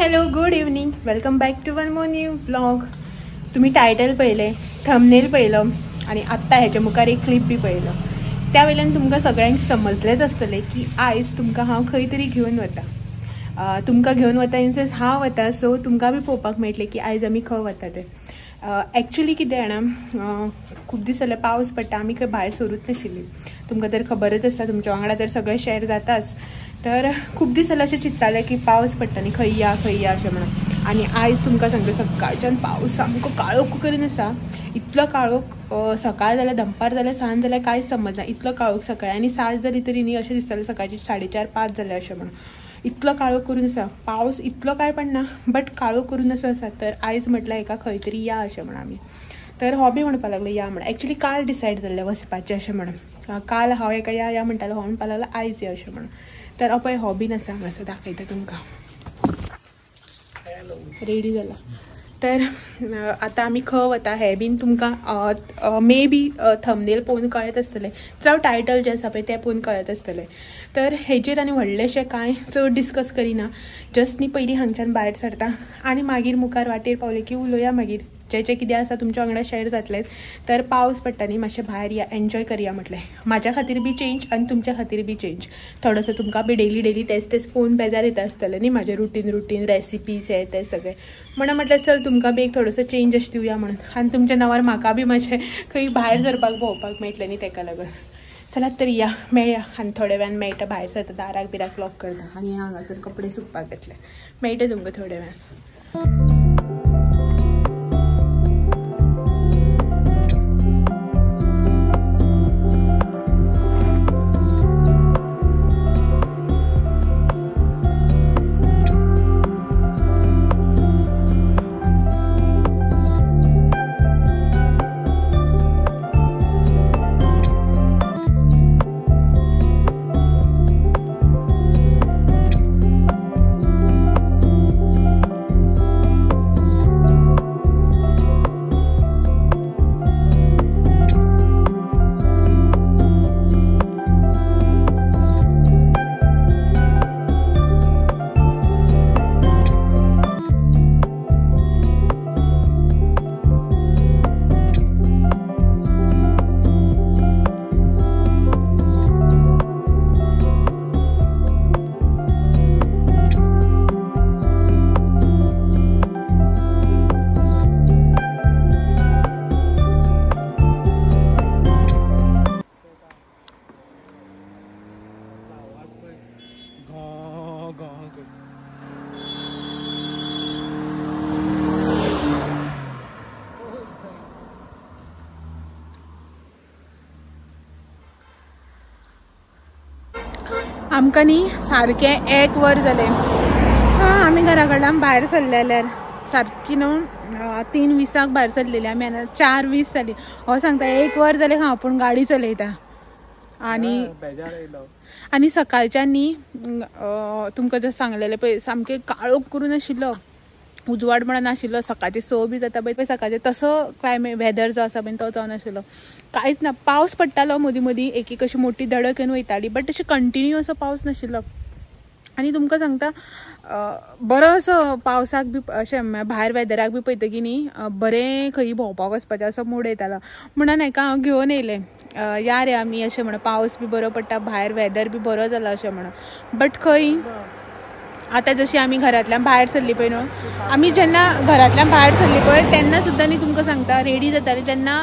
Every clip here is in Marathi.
Hello good evening, welcome back to one more new vlog. तुम्ही टायटल पळयलें, थंबनेल पळयलो आणि आत्ता हेच्या मुखार एक क्लिप बी पळयलो. त्या वेळेला तुमकां सगळ्यांक समजलेंच आसतलें की आयज तुमकां हांव खंय तरी घेवन वता. तुमकां घेवन वता इन सेन्स हांव वता, सो तुमकां बी पळोवपाक मेळटलें की आयज आमी खंय वता तें. एक्चुअली कितें जाणा, खूब दीस जाले पावस पडटा, आमी खंय भायर सरूच नाशिल्लीं. तुमकां तर खबरच आसता, तुमच्या वांगडा तर सगळें शेअर जाताच. तर खूब दीस जाले अशें चिंत्तालें की पावस पडटा न्ही, खंय या अशें म्हणून. आनी आयज तुमकां सांगता, सकाळच्यान पावस सामको काळोख करून आसा. इतलो काळोख, सकाळ जाल्यार दनपार जाल्यार सांज जाल्यार कांयच समजना, इतलो काळोख सकाळी. आनी 7 जाली तरी न्ही अशें दिसतालें सकाळची 4:30-5 जाले अशें म्हणून. इतलो काळोख करून आसा. पावस इतलो काय पडना, बट काळोख करून असो आसा. तर आयज म्हटल्यार एका खंय तरी या अशें म्हणून आमी. तर हॉबी म्हणपाक लागलो या म्हणून. एक्चुअली काल डिसायड जाल्लें वचपाचें अशें म्हणून. काल हांव एका या म्हणटालो, हो म्हणपाक लागलो आयज या अशें म्हणून. तर पळय हॉबीन आसा हांगासर, दाखयता तुमकां. रेडी जाला. तर आतां आमी खंय वता हें बीन तुमकां मे बी थंबनेल पळोवन कळत आसतलें, जावं टायटल जें आसा पळय तें पळोवन कळत आसतलें. तर हेजेर आनी व्हडलेशें कांय चड डिस्कस करिना. जस्ट न्ही पयलीं हांगच्यान भायर सरता आनी मागीर मुखार वाटेर पावलें की उलोवया मागीर. जें कितें आसा तुमच्या वांगडा शेअर जातलें. तर पावस पडटा न्ही, मातशें भायर या, एन्जॉय करया म्हटलें. म्हाज्या खातीर बी चेंज आनी तुमच्या खातीर बी चेंज. थोडंसं तुमकां बी डेली तेच पळोवन बेजार येता आसतलें न्ही, म्हाजें रुटीन रेसिपीज हे ते सगळें. म्हणून म्हटलें चल तुमकां बी एक थोडंसो चेंज अशें दिवया म्हणून. आनी तुमच्या नांवार म्हाका बी मातशें खंय भायर सरपाक भोंवपाक मेळटलें न्ही, तेका लागून. चलात तर या, मेळया. आनी थोड्या वेळान मेळटा, भायर सरता, दाराक बिराक लॉक करता आनी हांगासर कपडे सुकपाक घेतले. मेळटा तुमकां थोड्या वेळान. आमकां न्ही सारकें 1 वर जालें. आमी घरा कडल्यान भायर सरले जाल्यार सारकी न्हू 3:20 भायर सरलेली आमी. आनी 4:20 जाली. हो सांगता 1 वर जालें हांव पूण गाडी चलयता. आनी सकाळच्यान न्ही तुमकां जर सांगलेलें पळय, सामकें काळोख करून आशिल्लो, उजवाड म्हणून नाशिल्लो. सकाळचे 6 बी जाता पळय सकाळचे, तसो क्लायमेट वेदर जो आसा पळय तो जावन आशिल्लो. कांयच ना. पावस पडटालो मदीं एक अशी मोठी दडक येवन वयताली, बट अशें कंटिन्यू असो पावस नाशिल्लो. आनी तुमकां सांगता बरो असो पावसाक बी अशें भायर वेदराक बी पळयतकीर न्ही बरें खंय भोंवपाक वचपाचें असो मूड येतालो. म्हणून हेका हांव घेवन येयलें, या रे आमी अशें म्हणून. पावस बी बरो पडटा, भायर वेदर बी बरो जाला अशें म्हणून. बट खंय आतां जशी आमी घरांतल्यान भायर सरली पळय न्हू, आमी जेन्ना घरांतल्यान भायर सरली पळय तेन्ना सुद्दां न्ही तुमकां सांगता रेडी जाताली तेन्ना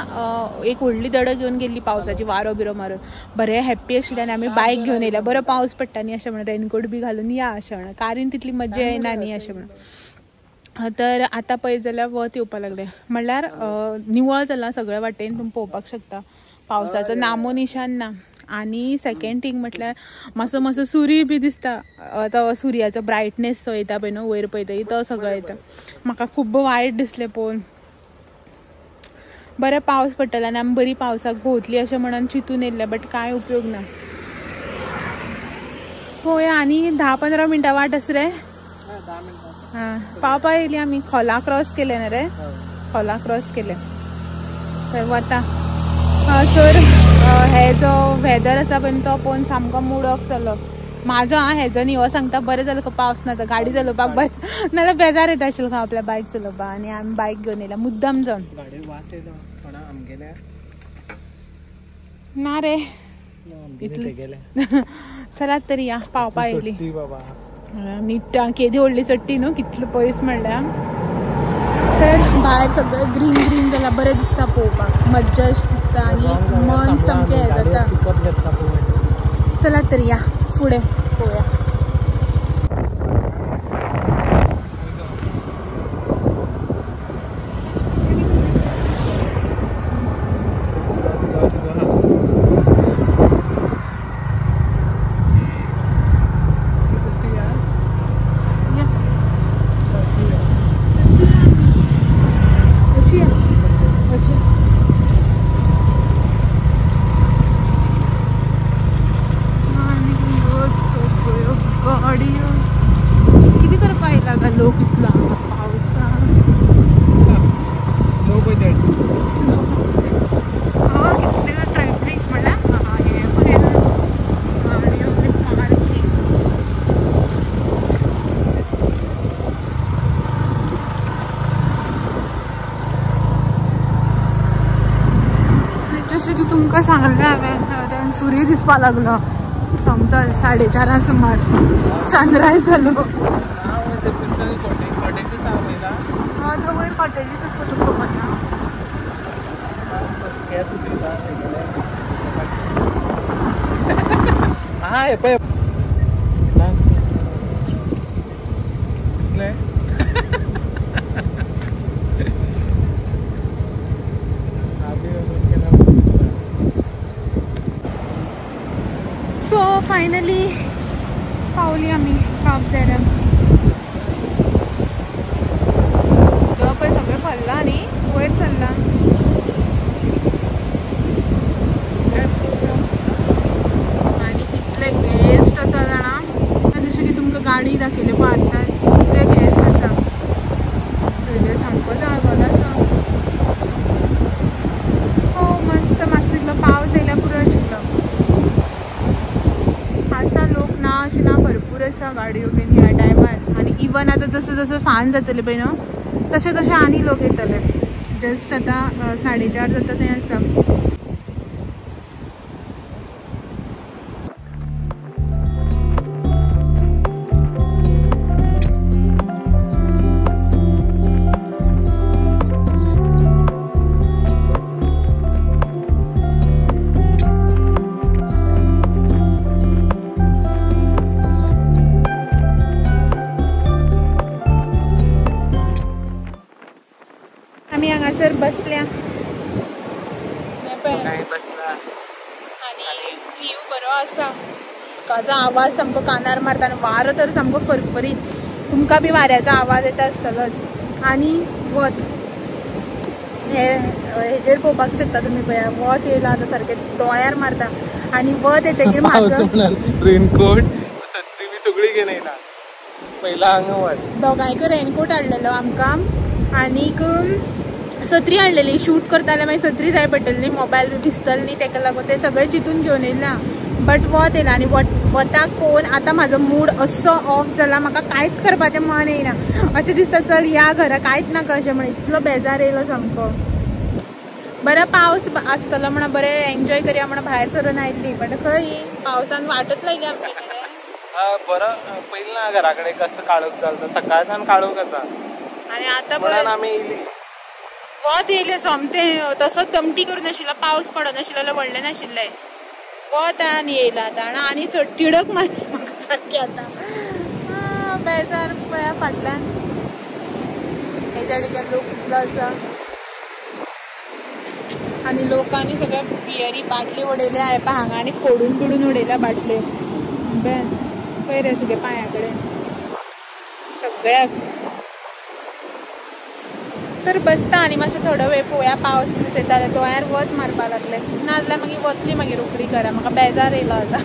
एक व्हडली दडक घेवन गेल्ली पावसाची, वारो बिरो मारून. बरें हॅप्पी आशिल्लें आनी आमी बायक घेवन येयल्या. बरो पावस पडटा न्ही अशें म्हणून, रेनकोट बी घालून या अशें म्हणून. कारीन तितली मज्जा येना न्ही अशें म्हणून. तर आतां पळयत जाल्यार वत येवपाक लागलें. म्हणल्यार निवळ जालां सगळे वाटेन, तुमी पळोवपाक शकता. पावसाचो नामो निशान ना. आनी सेकेंड थींग म्हटल्यार मातसो सुर्य बी दिसता. तो सुर्याचो ब्रायटनेस तो येता पळय न्हू वयर पळयतकीर, तो सगळो येता. म्हाका खूब वायट दिसलें पळोवन. बरें पावस पडटलो आनी आमी बरी पावसाक भोंवतली अशें म्हणून चिंतून येयल्लें, बट कांय उपयोग ना. होय, आनी 10-15 मिनटां वाट आसा रे. पावपा येयली आमी. खोला क्रॉस केलें न्ही रे, खोला क्रॉस केलें. थंय वता सर. हे जो वेदर आसा पळय तो पळोवन सामको मूड ऑफ जालो. माझं हेजं न्ही हो सांगता बरें जालें पावस ना तर गाडी चलोवपाक बरें नाल्यार बेजार येता आशिल्लो खंय आपल्या बायक चलोवपाक आनी आमी बायक घेवन येयला मुद्दाम जावन ना रे चलात तरी या पावपा येयली नीट केदी व्हडली चट्टी न्हू कितलो पयस म्हणल्यार तर भायर सगळें ग्रीन ग्रीन जाल्यार बरें दिसता पळोवपाक मज्जा अशी दिसता आनी मन सामकें हें जाता चलात तरी या फुडें पळोवया जशें की तुमकां सांगलें हांवें सूर्य दिसपा लागलो समतल 4:30 सुमार सनरायज जालो तो वयर कॉटेजीस आसता तुका खबर सो फायनली पावली आमी काब देराम पळय सगळें भरला न्ही वयर चल्ला आनी कितले गेस्ट आसा जाणा जशें की तुमकां गाडी दाखयले पळय आतां कितले गेस्ट आसा थंय सामको जागोलो आसा हो मस्त मातसो पावस येयल्यार पुरो आशिल्लो आसा लोक ना अशें ना भरपूर आसा गाडयो बीन ह्या टायमार आनी इवन आतां जसो जसो सांज जातले पळय न्हू तशें तशें आनी लोक येतले जस्ट आतां 4:30 जाता थंय आसा आमी हांगासर बसल्या आनी व्यू बरो आसा उदकाचो आवाज सामको कानार मारता आनी वारो तर सामको फरफरीत तुमकां बी वाऱ्याचो आवाज येता आसतलोच आनी वत हेजेर पळोवपाक शकता तुमी पळया वत येयला आतां सारकें दोळ्यार मारता आनी वत येतकीर रेनकोट छत्री बी सगळी घेवन येयला पयला हांगा वत दोगांयकूय रेनकोट हाडलेलो आमकां आनीक सत्री हाडलेली शूट करता जाल्यार मागीर सत्री जाय पडटली न्ही मोबायल भिजतलो न्ही तेका लागून ते सगळे चिंतून घेवन येयला बट वत येयला आनी वताक पळोवन आतां म्हाजो मूड असो ऑफ जाला म्हाका कांयच करपाचें मन येयना अशें दिसता चल या घरा कांयच नाका अशें म्हण इतलो बेजार येयलो सामको बरो पावस आसतलो म्हणून बरें एन्जॉय करया म्हणून भायर सरून आयिल्ली बट खंय पावसान वाटत लागली आमची बरो पयलीं घरा कडेन कसो काळोख जालो सकाळच्यान काळोख आसा आनी आतां म्हणून आमी येयली वत येयलें सोमतें तसोच तमटी करून नाशिल्लो पावस पडनाशिल्लो जाल्यार व्हडलें नाशिल्लें वत आनी येयला आतां आनी चड तिडक मारली म्हाका सारकी आतां बेजार पळया फाटल्यान हे सायडीच्यान लोक कितलो आसा आनी लोकांनी सगळ्या बियरी बाटली उडयल्या हेपा हांगा आनी फोडून बिडून उडयल्या बाटल्यो बेन पळय रे तुगे पांया कडेन सगळ्याक तर बसता आनी मातसो थोडो वेळ पळोवया पावस येता जाल्यार दोळ्यार वत मारपा लागले नाजाल्यार मागीर वतली मागीर रोखडी घरा म्हाका बेजार येयलो आतां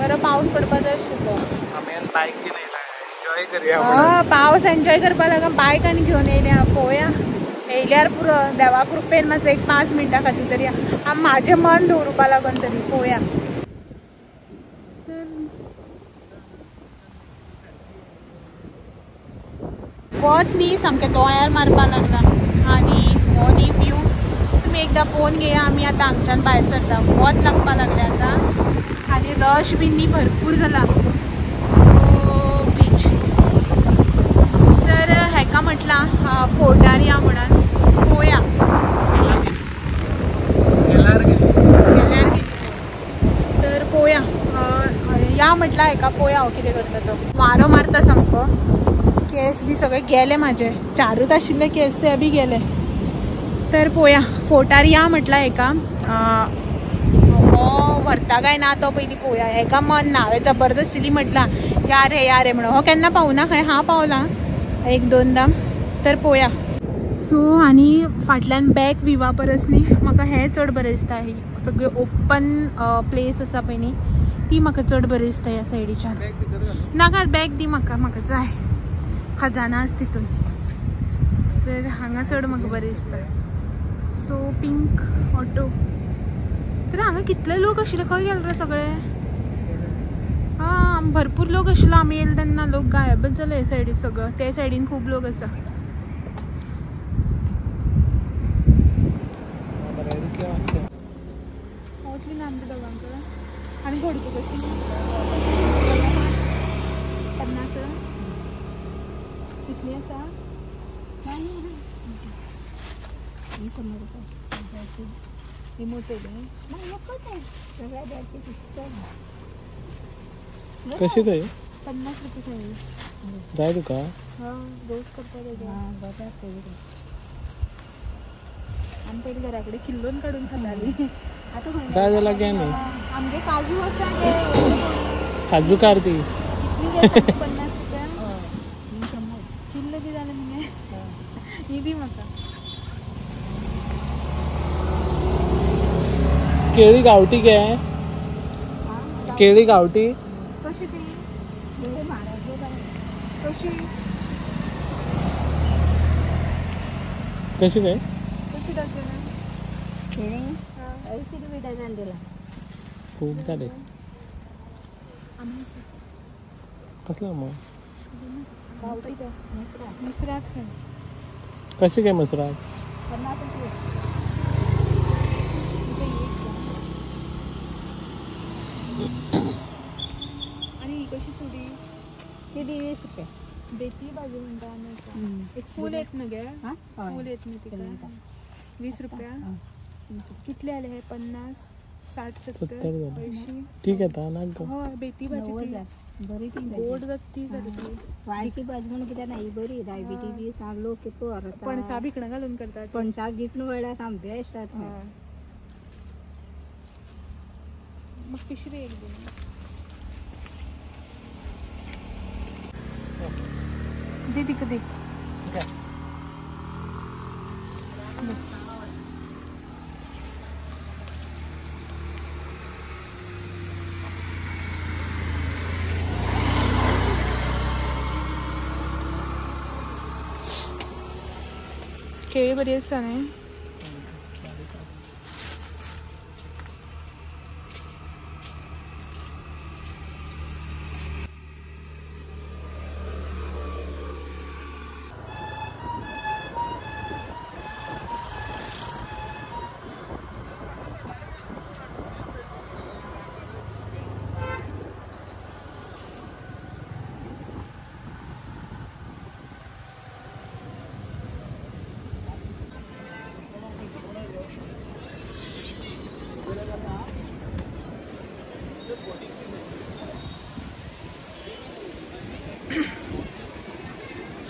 बरो पावस पडपा जाय आशिल्लो पावस एन्जॉय करपा लागून बायक आनी घेवन येयल्या पळोवया येयल्यार पुरो देवा कृपेन मातसो एक 5 मिनटां खातीर तरी म्हाजें मन दवरुपा लागून तरी पळोवया तर वत न्ही सामकें दोळ्यार मारपा लागला आनी हो न्ही व्यू तुमी एकदां पळोवन घेया. आमी आतां हांगच्यान भायर सरता. वत लागपा लागलें आतां आनी रश बीन न्ही भरपूर जाला. सो बीच तर हेका म्हटलां फोर्टार या म्हणून पळोवया. गेल्यार गेली तर पळोवया या म्हटलां हेका पळोवया हांव कितें करता तो. वारो मारता सामको. केस बी सगळे गेले म्हाजे. 4च आशिल्ले केस ते बी गेले. तर पळोवया फोर्टार या म्हटलां हेका. हो व्हरता काय ना तो पयलीं पळोवया. हेका मन ना. हांवें जबरदस्तीली म्हटलां या रे म्हणून. हो केन्ना पावना खंय. हांव पावलां 1-2दां. तर पळोवया. सो आनी फाटल्यान बॅक विवा परस न्ही म्हाका हें चड बरें दिसता. ही सगळी ओपन प्लेस आसा पळय न्ही ती म्हाका चड बरी दिसता ह्या सायडीच्यान. नाका बॅग दी म्हाका जाय. खजाना आसा तितून. तर हांगा चड म्हाका बरें दिसता. So pink auto. तर हांगा कितले लोक आशिल्ले खंय गेले रे सगळे. भरपूर लोक आशिल्लो आमी येयले तेन्ना. लोक गायबच जाले हे सायडीन सगळं. ते सायडीन खूब लोक आसा. आमच्या दोघांकडे आणि घोडकी कशी 50 कितली आसा. कशी काय 50 रुपये जाय तुका. रोज करता आमी पयलीं घरा कडेन किल्लोन काडून खाताली. जाय जाल्यार घे न्ही. आमगे काजू आसा काजू कारती 50 रुपया किल्लो बी जालें मगे. ही दी म्हाका. केळी गावठी घे. केळी गावठी कशी ती कशी कशी काय कशी डझन. खूप झाले. कसला मग मिसराक कशी काय मसराक. आणि कशी चुडी ती 20 रुपया. बेती भाजी म्हणटा आमी. एक फूल येत ना गे. फूल येत ना तिका 20 रुपया. कितले आले हे 50 60 70 80. ठीक आहे ता नाक. हय बेती भाजी बरी ती गोड जाती जाली ती. वायची भाजी म्हणून कित्याक नाही बरी. डायबिटीज लोक कितलो व्हरता. पणसा भिकणां घालून करतात. पणसाक गिकणू वेळार साम बेस्ट आसा. मग पिशवी एक दे दी कधी. केळी बरी आसा न्ही.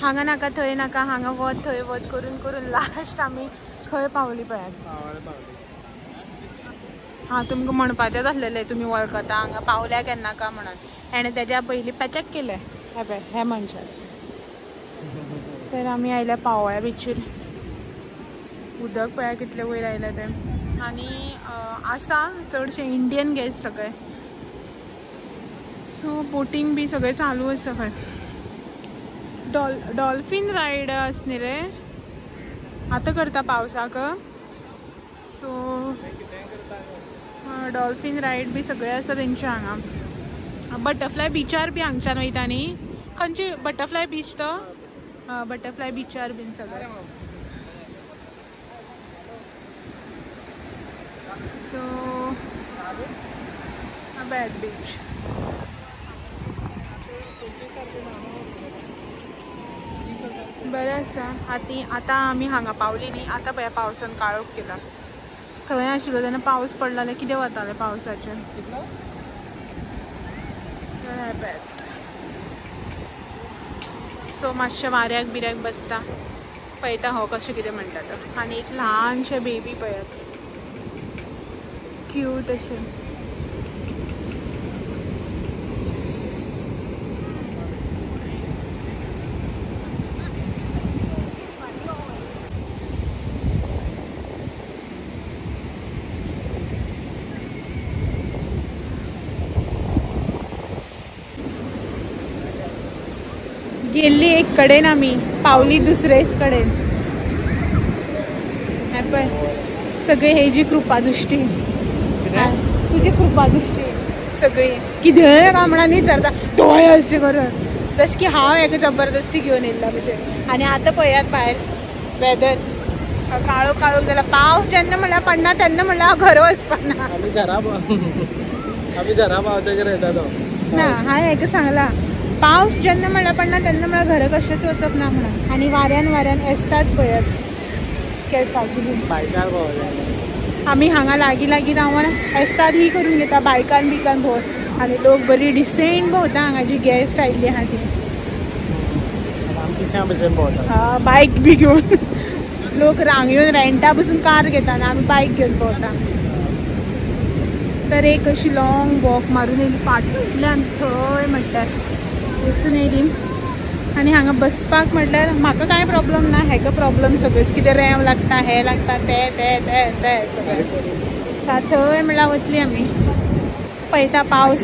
हांगा नाका थंय नाका. हांगा वत थंय वत करून करून लास्ट आमी खंय पावली पळयात. तुमकां म्हणपाचेंच आसलेलें तुमी वळखता हांगा पावल्या केन्ना का म्हणून. हेणें तेज्या पयलीं पॅचक केलें हे पळय हे मनशान. तर आमी आयल्या पावळ्या बिचीर. उदक पळया कितलें वयर आयलें तें. आनी आसा चडशे इंडियन गेस्ट सगळे. सो बोटींग बी सगळें चालू आसा खंय. डॉल्फिन रायड आसनी रे आतां करता पावसाक. सो डॉल्फिन रायड बी सगळे आसा तेंचे हांगा. बटरफ्लाय बिचार बी हांगच्यान वयता न्ही. खंयची बटरफ्लाय बीच तो बटरफ्लाय बीचार बीन सगळं. So bad beach. बरें आसा. आता आमी हांगा पावली न्ही. आतां पळय पावसान काळोख केला. थंय आशिल्लो तेन्ना पावस पडला जाल्यार कितें वतालें पावसाचें. सो मातशें वाऱ्याक बिऱ्याक बसता पळयता हो कशें कितें म्हणटा तो. आनी एक ल्हानशें बेबी पळयात, क्यूट अशें. गेल्ली एक कडेन आमी पावली दुसरेच कडेन. पळय सगळे हेजी कृपा दृश्टी, तुजी कृपा दृश्टी सगळी. कितें कामणांनी विचारता दोळे अशें करून, जशें की हांव हेका जबरदस्ती घेवन येयला भशेन. आनी आतां पळयात भायर वेदर काळोख काळोख जाला. पावस जेन्ना म्हणल्यार पडना तेन्ना म्हणल्यार हांव घरा वचपाना. आमी घरा पावतकीर येता तो. ना हांवें हेका सांगला पावस जेन्ना म्हणल्यार पडना तेन्ना म्हणल्यार घरा कशेंच वचप ना म्हणून. आनी वाऱ्यान येसतात पळयात केंसाची बीन. बायकार पावले आमी हांगा लागीं रावन येसतात ही करून घेता बायकान बिकान भोंव. आनी लोक बरी डिसेंट भोंवता. हांगा जी गेस्ट आयिल्ली आहा ती बायक बी घेवन. लोक रांगेवन रेंटा बसून कार घेता आनी आमी बायक घेवन भोंवता. तर एक अशी लॉंग वॉक मारून येयली फाटल्यान थंय म्हणल्यार वचून येयली. आनी हांगा बसपाक म्हटल्यार म्हाका कांय प्रॉब्लम ना. हेका प्रॉब्लम सगळेच. कितें रेंव लागता हें लागता तें सगळें. थंय म्हणल्यार वतली आमी. पळयता पावस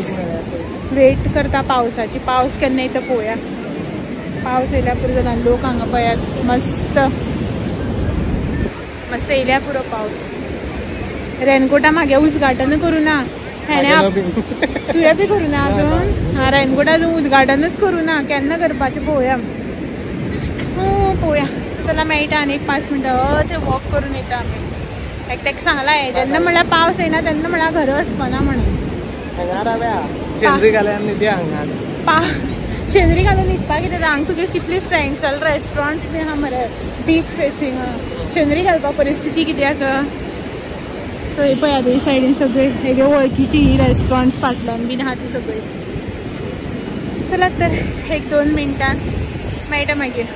वेट करता पावसाची. पावस केन्ना येता पळोवया. पावस येयल्या पुरो जाता. लोक हांगा पळयात मस्त येयल्या पुरो पावस. रेनकोटा म्हागे उजगाटन करूं ना. तुवें बी करूं ना अजून. रेनकोटा अजून उद्घाटनच करूं ना. केन्ना करपाचें पळोवया. पळोवया चला मेळटा आनी एक 5 मिनटां ते वॉक करून येता आमी. ताका सांगला हे जेन्ना म्हणल्यार पावस येना तेन्ना म्हणल्यार घरा वचपाना म्हणून. शेंद्री घालून न्हिदपाक कितें हांगा तुगे कितली फ्रेंड्स जाल्यार रेस्टॉरंट्स बी आहा मरे बीच फेसींग. शेंद्री घालपा परिस्थिती कितें आसा. सो हे पळय हे सायडीन सगळे हेगे वळखीची रेस्टॉरंट्स फाटल्यान बीन आहा ती सगळी. चला तर 1-2 मिनटां मेळटा मागीर.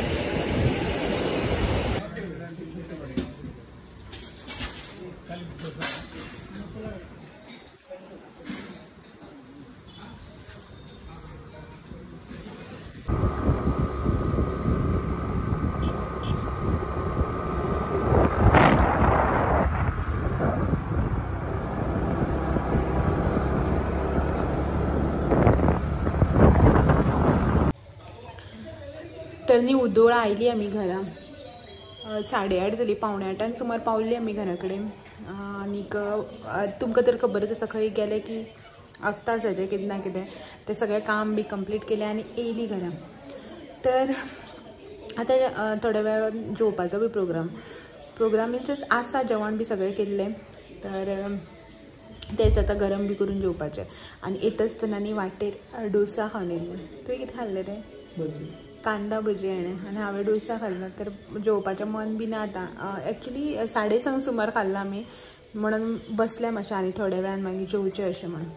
तर न्ही उदोळा आयली आमी घरा. 8:30 जाली. 7:45 सुमार पावल्ली आमी घरा कडेन. आनीक तुमकां तर खबरच आसा खंय गेले की आसताच हेजें कितें ना कितें. तें सगळें काम बी कंप्लीट केलें आनी येयली घरा. तर आतां थोड्या वेळान जेवपाचो बी प्रोग्राम मीन्स आसा. जेवण बी सगळें केल्लें. तर तेच आतां गरम बी करून जेवपाचें. आनी येता आसतना न्ही वाटेर डोसा खावन येयल्लें. तुवें कितें खाल्लें रे. कांदा भजी हाणें आनी हांवें डोसा खाल्लो. तर जेवपाचें मन बी ना आतां. एक्चुली 6:30 सुमार खाल्लो आमी म्हणून बसलें मातशें आनी थोड्या वेळान मागीर जेवचें अशें म्हणून.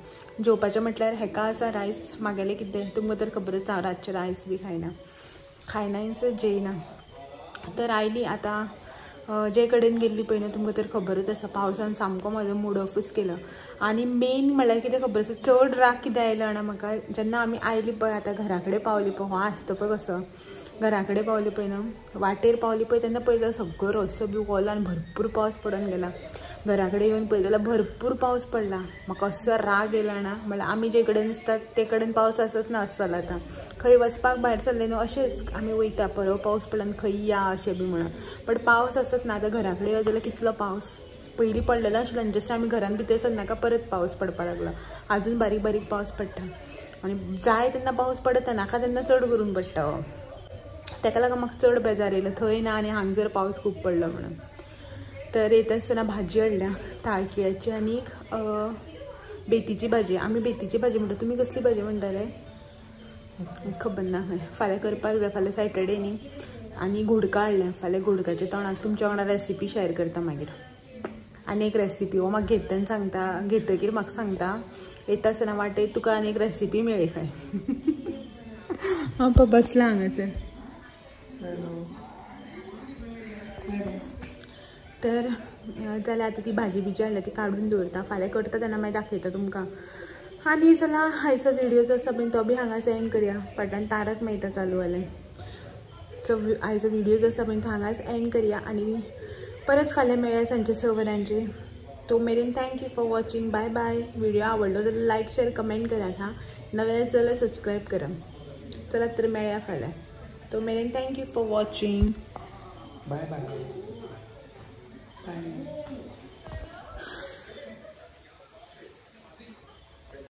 जेवपाचें म्हटल्यार हेका आसा रायस. म्हागेलें कितें तुमकां तर खबरच आसा रातचें रायस बी खायना मीन्स जेयना. तर आयली आतां जे कडेन गेल्ली पळय न्हू तुमकां तर खबरच आसा पावसान सामको म्हाजो मूड ऑफूच केलो. आनी मेन म्हणल्यार कितें खबर आसा चड राग कितें आयलो जाणा म्हाका. जेन्ना आमी आयली पळय आतां घरा कडेन पावली पळय हो आसता पळय कसो घरा कडेन पावली पळय न्हू वाटेर पावली पळय तेन्ना पळयता सगळो रस्तो बी ओलो आनी भरपूर पावस पडून गेला. घरा कडेन येवन पळयता जाल्यार भरपूर पावस पडला. म्हाका असो राग येयलो जाणा. म्हणल्यार आमी जे कडेन आसतात ते कडेन पावस आसच ना असो जाला. आतां खंय वचपाक भायर सरले न्हू अशेंच आमी वयता परवा पावस पडला आनी खंय या अशें बी म्हणून. बट पावस आसत ना. आतां घरा कडेन यो जाल्यार कितलो पावस. पयलीं पडलेलो आशिल्लो आनी जशें आमी घरान भितर सरनाका परत पावस पडपाक लागलो. आजून बारीक बारीक पावस पडटा. आनी जाय तेन्ना पावस पडटा नाका तेन्ना चड करून पडटा. ताका लागून म्हाका चड बेजार येयलो थंय ना आनी हांगा जर पावस खूब पडलो म्हणून. तर येता आसतना भाजी हाडल्या ताळकिळ्याची आनीक बेतीची भाजी. आमी बेतीची भाजी म्हणटा, तुमी कसली भाजी म्हणटाले खबर ना. फाल्यां करपाक जाय, फाल्यां सॅटर्डे न्ही. आनी घोडका हाडल्या, फाल्यां घोडकाच्या तोंडाक तुमच्या वांगडा रेसिपी शेअर करता मागीर. आनी एक रेसिपी हो म्हाका घेतना सांगता, घेतकीर म्हाका सांगता येता आसतना वाटेर तुका आनी एक रेसिपी मेळ्ळी खंय. हांव बसला हांगासर. तर जाल्यार आतां ती भाजी बिजी हाडल्या ती काडून दवरता, फाल्यां करता तेन्ना मागीर दाखयता तुमकां. आनी जाल्यार आयचो व्हिडिओ जो आसा पळय तो बी हांगा एंड करया. फाटल्यान तारक मेहता चालू जालें. आयचो व्हिडिओ जो आसा पळय तो हांगाच एंड करया आनी परत फाल्यां मेळया सांजचे 6 वरांचेर. तो मेरेन thank you for watching. Bye bye. Video आवडलो जाल्यार लायक शेअर कमेंट करात. हां, नवे जाल्यार सबस्क्राईब करा. चला तर मेळया फाल्यां. तो मेरेन thank you for watching. Bye bye. Bye.